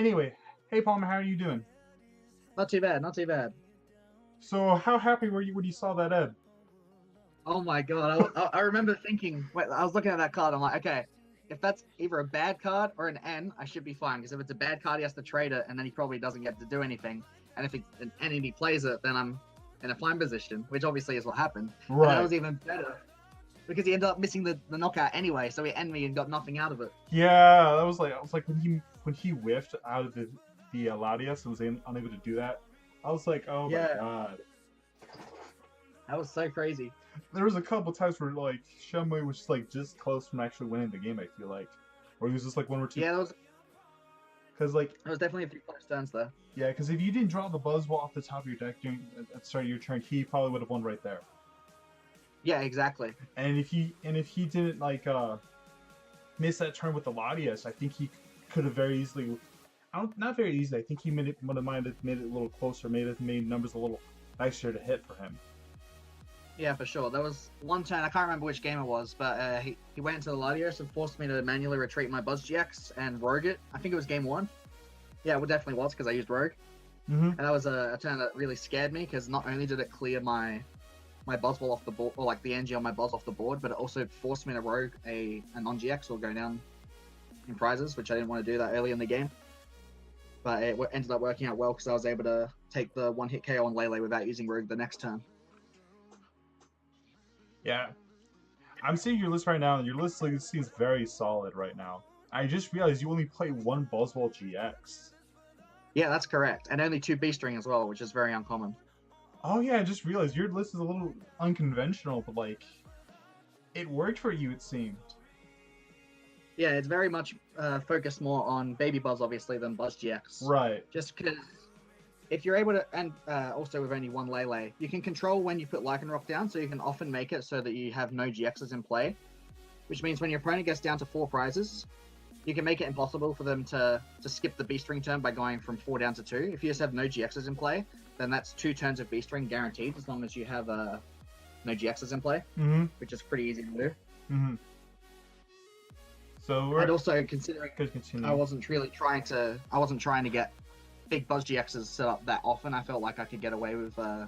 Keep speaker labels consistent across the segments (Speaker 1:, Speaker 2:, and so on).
Speaker 1: Anyway, hey Palmer, how are you doing?
Speaker 2: Not too bad, not too bad.
Speaker 1: So, how happy were you when you saw that ad?
Speaker 2: Oh my god, I remember thinking, wait, I was looking at that card, I'm like, okay, if that's either a bad card or an N, I should be fine, because if it's a bad card, he has to trade it, and then he probably doesn't get to do anything. And if it's an N and he plays it, then I'm in a fine position, which obviously is what happened. And that
Speaker 1: Right.
Speaker 2: was even better, because he ended up missing the knockout anyway, so he ended me and got nothing out of it.
Speaker 1: Yeah, that was like I was like when he whiffed out of the Latias and was unable to do that. I was like, oh my
Speaker 2: Yeah,
Speaker 1: god.
Speaker 2: that was so crazy.
Speaker 1: There was a couple times where like Shenmue was just close from actually winning the game. I feel like, or he was just like one or two.
Speaker 2: Yeah,
Speaker 1: Because like
Speaker 2: there was definitely a few close turns there.
Speaker 1: yeah, because if you didn't draw the Buzzwole off the top of your deck during at the start of your turn, he probably would have won right there.
Speaker 2: Yeah, exactly.
Speaker 1: And if he didn't miss that turn with the Latias, I think he could have very easily. Not very easily. I think he would have made it a little closer, made numbers a little nicer to hit for him.
Speaker 2: Yeah, for sure. There was one turn, I can't remember which game it was, but he went into the Latios and forced me to manually retreat my Buzz GX and Rogue it. I think it was game one. Yeah, it definitely was, because I used Rogue.
Speaker 1: Mm-hmm.
Speaker 2: And that was a turn that really scared me, because not only did it clear my Buzzwole off the board, or like the NG on my Buzz off the board, but it also forced me to Rogue a non-GX or go down in prizes, which I didn't want to do that early in the game. But it ended up working out well, because I was able to take the one-hit KO on Lele without using Rogue the next turn.
Speaker 1: Yeah, I'm seeing your list right now, and your list seems very solid right now. I just realized you only play one Buzzwole GX.
Speaker 2: Yeah, that's correct. And only 2 B-string as well, which is very uncommon.
Speaker 1: Oh yeah, I just realized your list is a little unconventional, but like, it worked for you, it seemed.
Speaker 2: Yeah, it's very much focused more on Baby Buzz, obviously, than Buzz GX.
Speaker 1: Right.
Speaker 2: Just because if you're able to, and also with only one Lele, you can control when you put Lycanroc down, so you can often make it so that you have no GXs in play, which means when your opponent gets down to 4 prizes, you can make it impossible for them to skip the B-string turn by going from 4 down to 2. If you just have no GXs in play, then that's 2 turns of B-string guaranteed, as long as you have no GXs in play, which is pretty easy to do.
Speaker 1: Mm-hmm. So
Speaker 2: And also considering
Speaker 1: continue.
Speaker 2: I wasn't trying to get big Buzz GXs set up that often, I felt like I could get away with the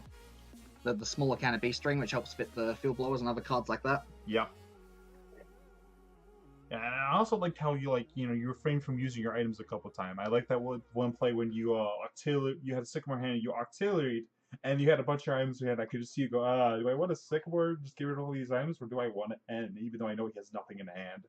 Speaker 2: smaller can of B-string, which helps fit the field blowers and other cards like that.
Speaker 1: Yeah. Yeah, and I also liked how you refrained from using your items a couple times. I like that one play when you you had a Sycamore hand, you auxiliaried, and you had a bunch of your items in your hand. I could just see you go, do I want a Sycamore, just get rid of all these items, or do I want an N, even though I know he has nothing in hand?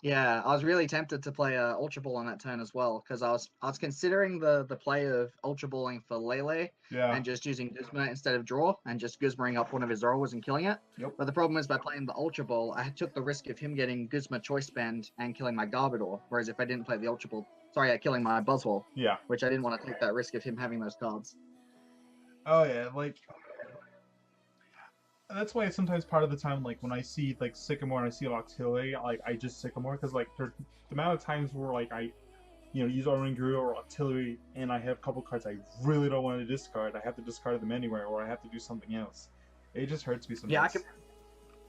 Speaker 2: Yeah, I was really tempted to play Ultra Ball on that turn as well, because I was considering the play of Ultra Balling for Lele and just using Guzma instead of Draw, and just Guzmaing up one of his Zorros and killing it.
Speaker 1: Yep.
Speaker 2: But the problem is, by playing the Ultra Ball, I took the risk of him getting Guzma Choice Band and killing my Garbodor, whereas if I didn't play the Ultra Ball, killing my Buzzwole.
Speaker 1: Yeah.
Speaker 2: Which I didn't want to take that risk of him having those cards.
Speaker 1: Oh yeah, that's why sometimes part of the time, like when I see Sycamore and I see auxiliary, I just Sycamore, because the amount of times where I use Oranguru or auxiliary and I have a couple cards I really don't want to discard, I have to discard them anywhere, or I have to do something else. It just hurts me sometimes.
Speaker 2: Yeah,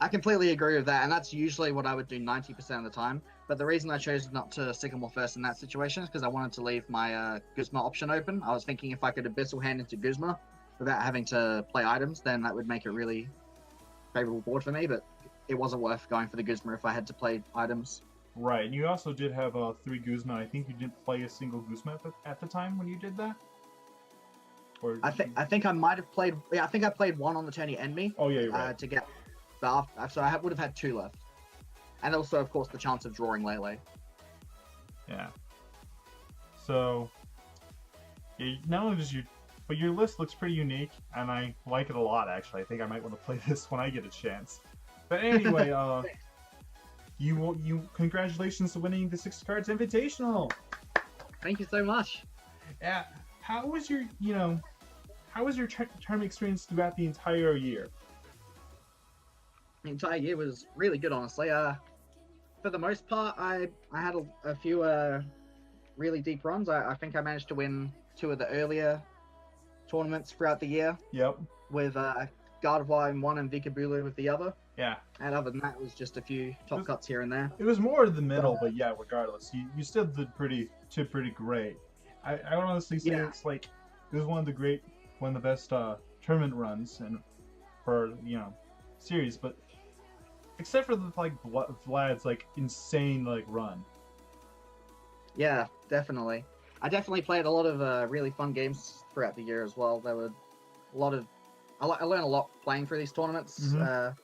Speaker 2: I completely agree with that, and that's usually what I would do 90% of the time. But the reason I chose not to Sycamore first in that situation is because I wanted to leave my Guzma option open. I was thinking if I could Abyssal Hand into Guzma without having to play items, then that would make it really favorable board for me, but it wasn't worth going for the Guzma if I had to play items.
Speaker 1: Right, and you also did have 3 Guzma. I think you didn't play a single Guzma at the time when you did that? Or
Speaker 2: I think I might have played, I think I played 1 on the turn he ended me.
Speaker 1: Oh yeah, you're right.
Speaker 2: To get, so I would have had 2 left. And also, of course, the chance of drawing Lele.
Speaker 1: Yeah. So, not only does but your list looks pretty unique, and I like it a lot, actually. I think I might want to play this when I get a chance. But anyway, congratulations to winning the 60Cards Invitational!
Speaker 2: Thank you so much.
Speaker 1: Yeah, how was your tournament experience throughout the entire year?
Speaker 2: The entire year was really good, honestly. For the most part, I had a few really deep runs. I think I managed to win 2 of the earlier tournaments throughout the year.
Speaker 1: Yep.
Speaker 2: With Gardevoir in one and Vikabulu with the other.
Speaker 1: Yeah.
Speaker 2: And other than that, it was just a few top cuts here and there.
Speaker 1: It was more in the middle, but yeah, regardless, you still did pretty great. I would honestly say it's like it was one of the best tournament runs and for series, but except for the like Vlad's like insane like run.
Speaker 2: Yeah, definitely. I definitely played a lot of really fun games throughout the year as well. There were a lot of I learned a lot playing through these tournaments.
Speaker 1: Mm-hmm.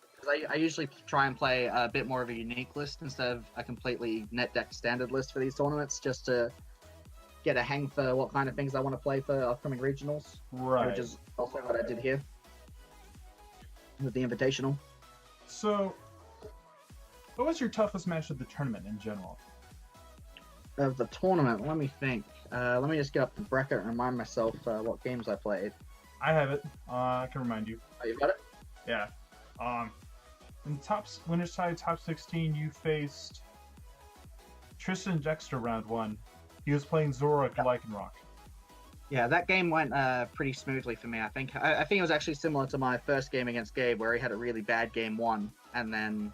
Speaker 2: I usually try and play a bit more of a unique list instead of a completely net deck standard list for these tournaments, just to get a hang for what kind of things I want to play for upcoming regionals.
Speaker 1: Right.
Speaker 2: Which is also what I did here with the Invitational.
Speaker 1: So, what was your toughest match of the tournament in general?
Speaker 2: Of the tournament, let me think. Let me just get up the bracket and remind myself what games I played.
Speaker 1: I have it. I can remind you.
Speaker 2: Oh, you got it?
Speaker 1: Yeah. In the winners side top 16, you faced Tristan Dexter round 1. He was playing Zora Lycanroc.
Speaker 2: Yeah, that game went pretty smoothly for me. I think it was actually similar to my first game against Gabe, where he had a really bad game 1, and then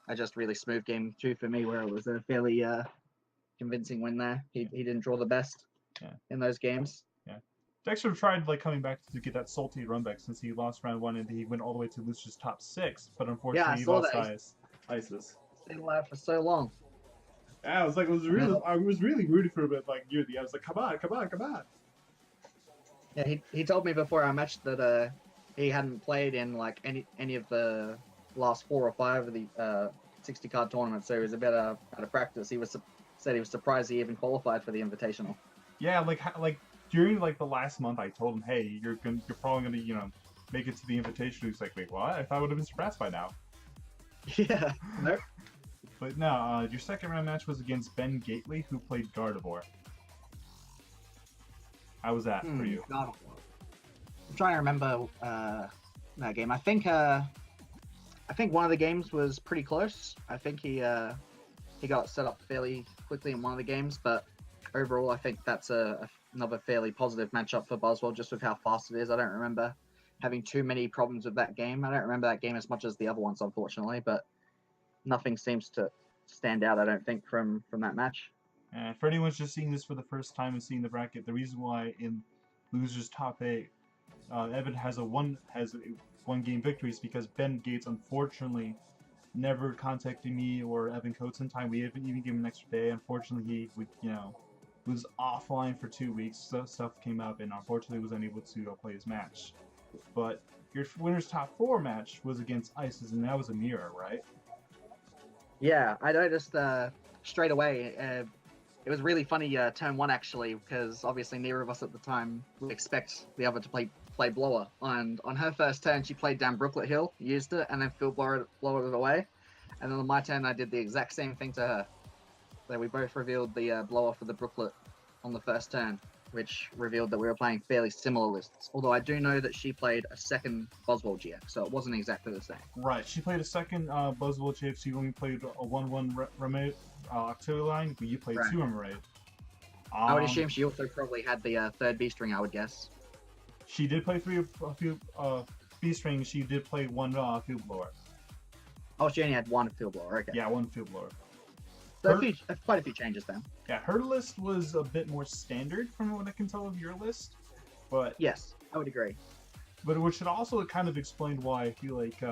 Speaker 2: a just really smooth game 2 for me, where it was a fairly convincing win there. He didn't draw the best in those games.
Speaker 1: Yeah, Dexter tried like coming back to get that salty run back since he lost round 1 and he went all the way to Lucia's top 6, but unfortunately he lost Isis.
Speaker 2: Stayed alive for so long.
Speaker 1: Yeah, I was really rooting for him at like near the end. I was like, come on.
Speaker 2: Yeah, he told me before our match that he hadn't played in like any of the last 4 or 5 of the 60 card tournaments, so he was a bit out of practice. Said he was surprised he even qualified for the Invitational.
Speaker 1: Yeah, like during like the last month, I told him, hey, you're probably gonna make it to the Invitational. He's like, wait, what? I thought I would have been surprised by now.
Speaker 2: Yeah, no.
Speaker 1: But no, your second round match was against Ben Gately, who played Gardevoir. How was that for you?
Speaker 2: I'm trying to remember that game. I think one of the games was pretty close. I think he got set up fairly quickly in one of the games, but overall, I think that's another fairly positive matchup for Boswell, just with how fast it is. I don't remember having too many problems with that game. I don't remember that game as much as the other ones, unfortunately, but nothing seems to stand out, I don't think, from that match.
Speaker 1: For anyone just seeing this for the first time and seeing the bracket, the reason why in losers top 8, Evan has a one game victory is because Ben Gates unfortunately never contacted me or Evan Coates in time. We haven't even given him an extra day. Unfortunately, he was offline for 2 weeks. So stuff came up, and unfortunately was unable to play his match. But your winners top 4 match was against Isis, and that was a mirror, right?
Speaker 2: Yeah, I noticed straight away. It was really funny turn 1 actually, because obviously neither of us at the time would expect the other to play Blower. And on her first turn, she played down Brooklet Hill, used it, and then Field Blowered it away. And then on my turn, I did the exact same thing to her. So we both revealed the Blower for the Brooklet on the first turn, which revealed that we were playing fairly similar lists. Although I do know that she played a second Boswell GX, so it wasn't exactly the same.
Speaker 1: Right, she played a second Boswell GX. You only played a 1/1 Remote Octavia line, but you played 2 Remote.
Speaker 2: I would assume she also probably had the third B string, I would guess.
Speaker 1: She did play a few B strings. She did play 1 Field Blower.
Speaker 2: Oh, she only had 1 Field Blower, okay.
Speaker 1: Yeah, 1 Field Blower.
Speaker 2: So quite a few changes then.
Speaker 1: Yeah, her list was a bit more standard from what I can tell of your list, but
Speaker 2: yes, I would agree.
Speaker 1: But which should also kind of explain why I feel like,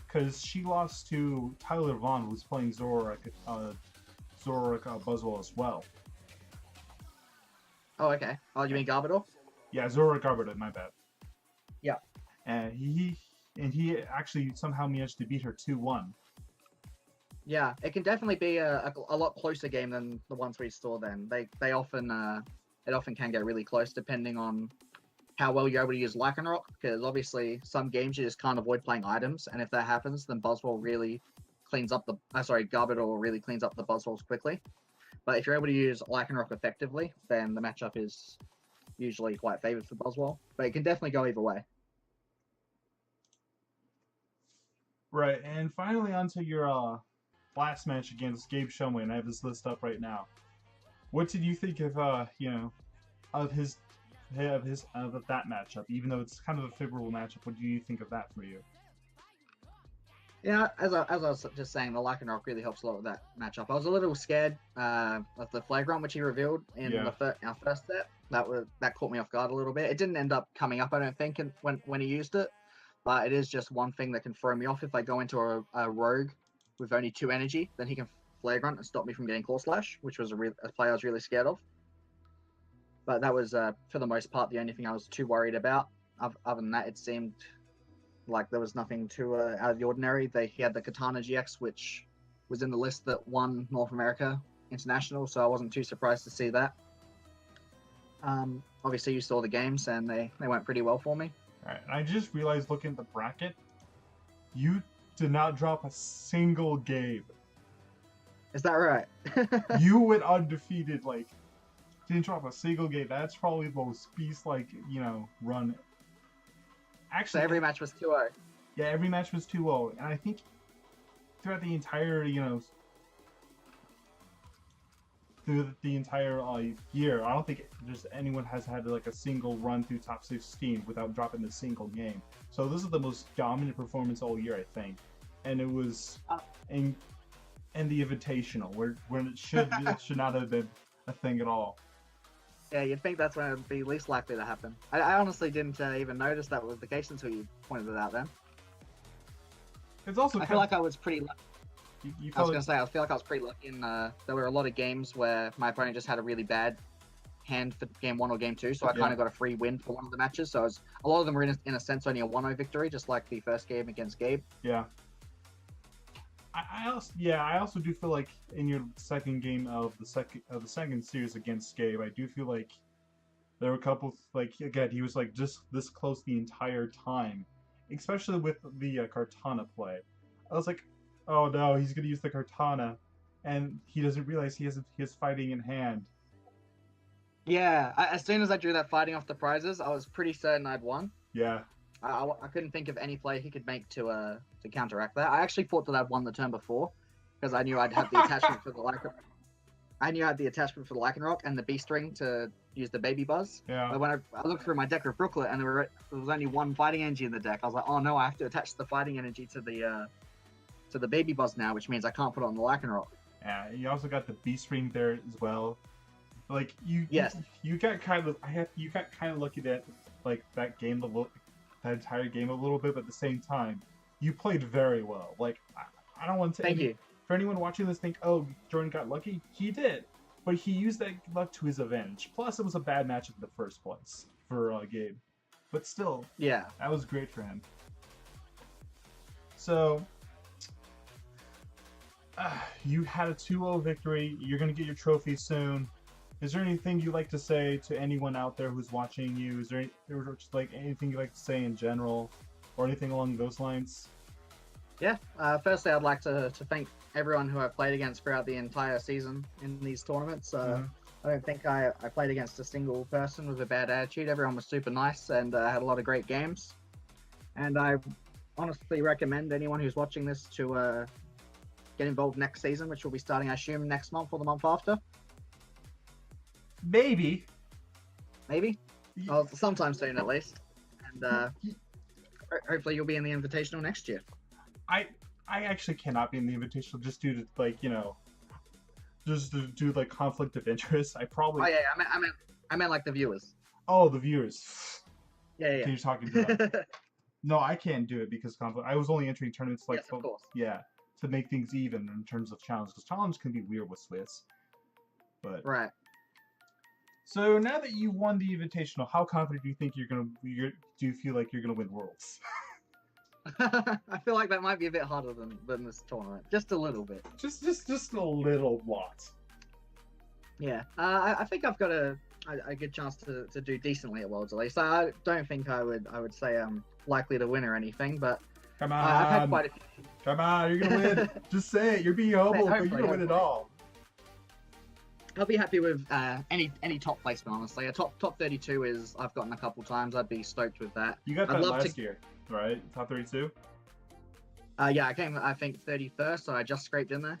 Speaker 1: because she lost to Tyler Vaughn, who's playing Zorak Boswell as well.
Speaker 2: Oh, okay. Oh, you mean Garbodor?
Speaker 1: Yeah, Zorak Garbodor, my bad.
Speaker 2: Yeah.
Speaker 1: And he actually somehow managed to beat her 2-1.
Speaker 2: Yeah, it can definitely be a lot closer game than the ones we saw then. They often it often can get really close depending on how well you're able to use Lycanroc, because obviously some games you just can't avoid playing items, and if that happens, then Boswell really cleans up Garbodor really cleans up the Boswells quickly. But if you're able to use Lycanroc effectively, then the matchup is usually quite favored for Boswell. But it can definitely go either way.
Speaker 1: Right, and finally onto your last match against Gabe Shumway, and I have his list up right now. What did you think of of that matchup? Even though it's kind of a favorable matchup, what do you think of that for you?
Speaker 2: Yeah, as I was just saying, the Lycanroc really helps a lot with that matchup. I was a little scared of the Flagrant, which he revealed in
Speaker 1: Yeah.
Speaker 2: our first set. That caught me off guard a little bit. It didn't end up coming up, I don't think, when he used it. But it is just one thing that can throw me off if I go into a rogue with only 2 energy. Then he can Flagrant and stop me from getting Claw Slash, which was a play I was really scared of. But that was, for the most part, the only thing I was too worried about. Other than that, it seemed like there was nothing too out of the ordinary. He had the Katana GX, which was in the list that won North America International, so I wasn't too surprised to see that. Obviously, you saw the games, and they went pretty well for me.
Speaker 1: All right, and I just realized looking at the bracket, you did not drop a single game.
Speaker 2: Is that right?
Speaker 1: You went undefeated, like, didn't drop a single game. That's probably the most beast-like, run. Actually,
Speaker 2: so every match was 2-0.
Speaker 1: Yeah, every match was 2-0, and I think throughout the entire, through the entire year, I don't think just anyone has had like a single run through top 16 without dropping a single game. So this is the most dominant performance all year, I think, and it was in the Invitational, where it should not have been a thing at all.
Speaker 2: Yeah, you'd think that's when it would be least likely to happen. I honestly didn't even notice that was the case until you pointed it out then.
Speaker 1: It's also
Speaker 2: I feel like I was pretty lucky.
Speaker 1: I
Speaker 2: was going to say, I feel like I was pretty lucky in there were a lot of games where my opponent just had a really bad hand for game 1 or game 2, so I kind of got a free win for one of the matches. So a lot of them were in a sense only a 1-0 victory, just like the first game against Gabe.
Speaker 1: Yeah. I also do feel like in your second game of the second series against Gabe, I do feel like there were a couple, like, again, he was like just this close the entire time, especially with the Kartana play. I was like, oh no, he's gonna use the Kartana, and he doesn't realize he has fighting in hand.
Speaker 2: Yeah, as soon as I drew that fighting off the prizes, I was pretty certain I'd won.
Speaker 1: Yeah.
Speaker 2: I couldn't think of any play he could make to counteract that. I actually thought that I'd won the turn before, because I knew I'd have the attachment for the Lycanroc. I knew I had the attachment for the Lycanroc and the Beast Ring to use the Baby Buzz.
Speaker 1: Yeah.
Speaker 2: But when I looked through my deck of Brooklet and there was only 1 fighting energy in the deck, I was like, oh no, I have to attach the fighting energy to the Baby Buzz now, which means I can't put it on the Lycanroc.
Speaker 1: Yeah, you also got the Beast Ring there as well. Like you got kind of lucky that like that entire game a little bit, but at the same time, you played very well. Like, I don't want to
Speaker 2: Thank you.
Speaker 1: For anyone watching this think, oh, Jordan got lucky. He did, but he used that luck to his advantage. Plus, it was a bad matchup in the first place for Gabe, but still,
Speaker 2: yeah,
Speaker 1: that was great for him. So, you had a 2-0 victory. You're gonna get your trophy soon. Is there anything you'd like to say to anyone out there who's watching you? Is there just like anything you'd like to say in general, or anything along those lines?
Speaker 2: Yeah. Firstly, I'd like to thank everyone who I've played against throughout the entire season in these tournaments. I don't think I played against a single person with a bad attitude. Everyone was super nice and had a lot of great games. And I honestly recommend anyone who's watching this to get involved next season, which will be starting, I assume, next month or the month after.
Speaker 1: Maybe.
Speaker 2: Well, sometime soon at least. And hopefully you'll be in the Invitational next year.
Speaker 1: I actually cannot be in the Invitational just due to like just due to like conflict of interest. I probably.
Speaker 2: Oh yeah, I meant like the viewers.
Speaker 1: Oh, the viewers.
Speaker 2: Yeah.
Speaker 1: Can you talk to them? No, I can't do it because conflict. I was only entering tournaments like
Speaker 2: yes, of course.
Speaker 1: Yeah, to make things even in terms of challenge, because challenge can be weird with Swiss. But
Speaker 2: right.
Speaker 1: So now that you won the Invitational, how confident do you think do you feel like you're gonna win Worlds?
Speaker 2: I feel like that might be a bit harder than this tournament, just a little bit.
Speaker 1: Just a little lot.
Speaker 2: Yeah, I think I've got a good chance to do decently at Worlds at least. I don't think I would say I'm likely to win or anything, but
Speaker 1: come on,
Speaker 2: I've had quite a few.
Speaker 1: Come on, you're gonna win. Just say it. You're being humble, but you're gonna win it all.
Speaker 2: I'll be happy with any top placement, honestly. A top 32 is I've gotten a couple times. I'd be stoked with that.
Speaker 1: You got that last year, right? Top 32.
Speaker 2: Yeah, I came I think 31st, so I just scraped in there.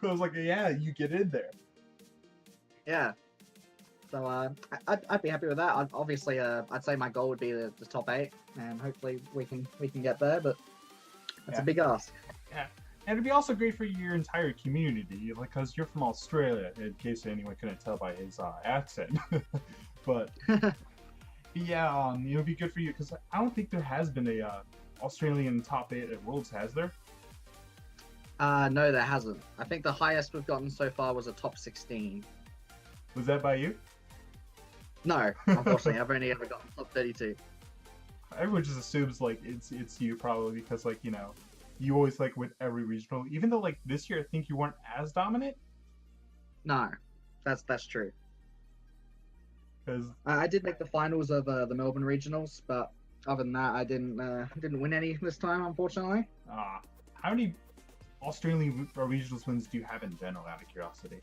Speaker 1: I was like, yeah, you get in there.
Speaker 2: Yeah. So I'd be happy with that. Obviously, I'd say my goal would be the top 8, and hopefully we can get there. But it's a big ask.
Speaker 1: Yeah, and it'd be also great for your entire community, like, because you're from Australia, in case anyone couldn't tell by his accent. But yeah, it would be good for you because I don't think there has been a Australian top 8 at Worlds, has there?
Speaker 2: No, there hasn't. I think the highest we've gotten so far was a top 16.
Speaker 1: Was that by you?
Speaker 2: No, unfortunately, I've only ever gotten top 32.
Speaker 1: Everyone just assumes like it's you probably because like you always like win every regional, even though like this year I think you weren't as dominant.
Speaker 2: No, that's true.
Speaker 1: Because
Speaker 2: I did make the finals of the Melbourne regionals, but other than that, I didn't win any this time, unfortunately.
Speaker 1: how many Australian regionals wins do you have in general, out of curiosity?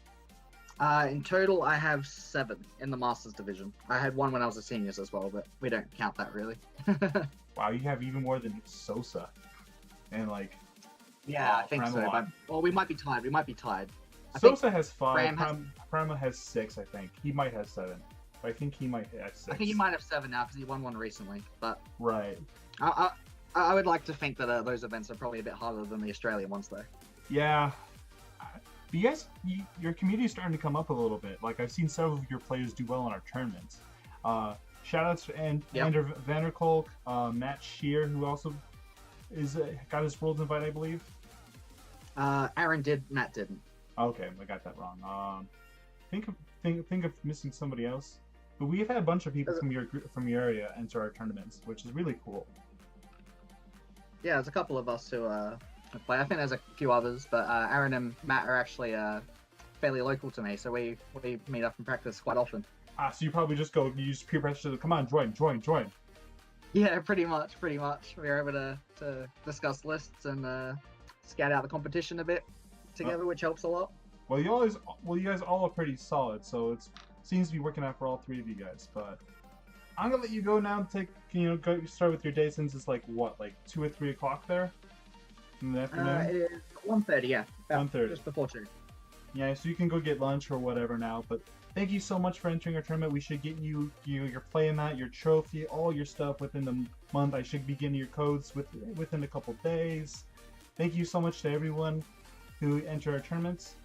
Speaker 2: In total, I have 7 in the Masters division. I had 1 when I was a seniors as well, but we don't count that really.
Speaker 1: Wow, you have even more than Sosa, and like
Speaker 2: yeah, I think so. But, well, we might be tied.
Speaker 1: Sosa has 5.
Speaker 2: Graham
Speaker 1: Prema has 6. I think he might have 7. But I think he might have 6.
Speaker 2: I think he might have 7 now because he won one recently. But
Speaker 1: right.
Speaker 2: I would like to think that those events are probably a bit harder than the Australian ones, though.
Speaker 1: Yeah. But you guys, your community is starting to come up a little bit. Like, I've seen several of your players do well in our tournaments. Shout outs to Ander Vanderkolk, Matt Shear, who also got his Worlds invite, I believe.
Speaker 2: Aaron did, Matt didn't.
Speaker 1: Okay, I got that wrong. Think of missing somebody else. But we've had a bunch of people from your area enter our tournaments, which is really cool.
Speaker 2: Yeah, there's a couple of us who play. I think there's a few others, but Aaron and Matt are actually fairly local to me, so we meet up and practice quite often.
Speaker 1: So you probably just you use peer pressure to come on, join.
Speaker 2: Yeah, pretty much. We were able to discuss lists and scout out the competition a bit together, which helps a lot.
Speaker 1: Well, you guys all are pretty solid, so it seems to be working out for all 3 of you guys. But I'm gonna let you go now. Go start with your day, since it's like 2 or 3 o'clock there in the afternoon.
Speaker 2: It is 1:30, yeah.
Speaker 1: 1:30.
Speaker 2: Just before 2.
Speaker 1: Yeah, so you can go get lunch or whatever now. But thank you so much for entering our tournament. We should get you your play mat, your trophy, all your stuff within the month. I should be getting your codes within a couple days. Thank you so much to everyone who entered our tournaments.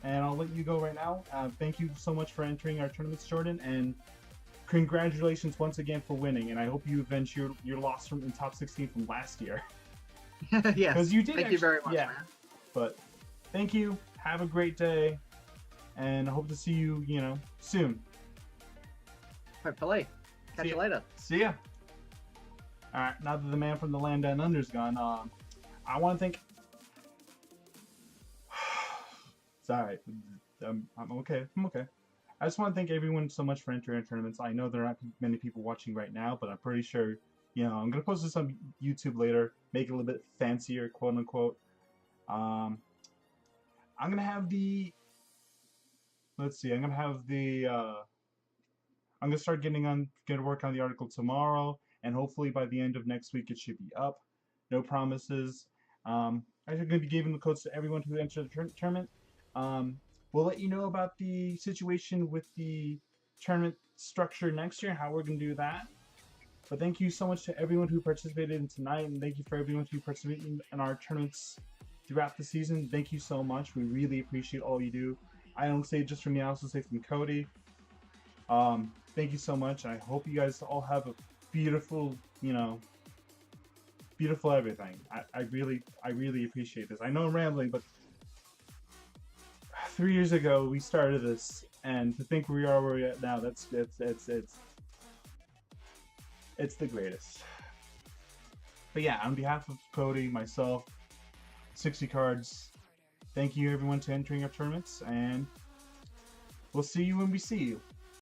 Speaker 1: And I'll let you go right now. Thank you so much for entering our tournaments, Jordan, and congratulations once again for winning. And I hope you avenge your loss in top 16 from last year.
Speaker 2: Yes.
Speaker 1: Because you did.
Speaker 2: Thank you very much, man.
Speaker 1: But thank you. Have a great day, and I hope to see you, soon.
Speaker 2: Hopefully. Catch you later.
Speaker 1: See ya. All right. Now that the man from the land down under's gone, I want to thank. Sorry, I'm okay. I just want to thank everyone so much for entering our tournaments. I know there aren't many people watching right now, but I'm pretty sure, I'm going to post this on YouTube later, make it a little bit fancier, quote unquote. I'm going to have I'm going to start going to work on the article tomorrow, and hopefully by the end of next week it should be up. No promises. I'm going to be giving the codes to everyone who entered the tournament. We'll let you know about the situation with the tournament structure next year, how we're going to do that. But thank you so much to everyone who participated in tonight, and thank you for everyone who participated in our tournaments throughout the season. Thank you so much. We really appreciate all you do. I don't say it just from me, I also say from Cody. Thank you so much. I hope you guys all have a beautiful, beautiful everything. I really appreciate this. I know I'm rambling, but 3 years ago we started this, and to think we are where we're at now, it's the greatest. But yeah, on behalf of Cody, myself, 60Cards, thank you everyone to entering our tournaments, and we'll see you when we see you.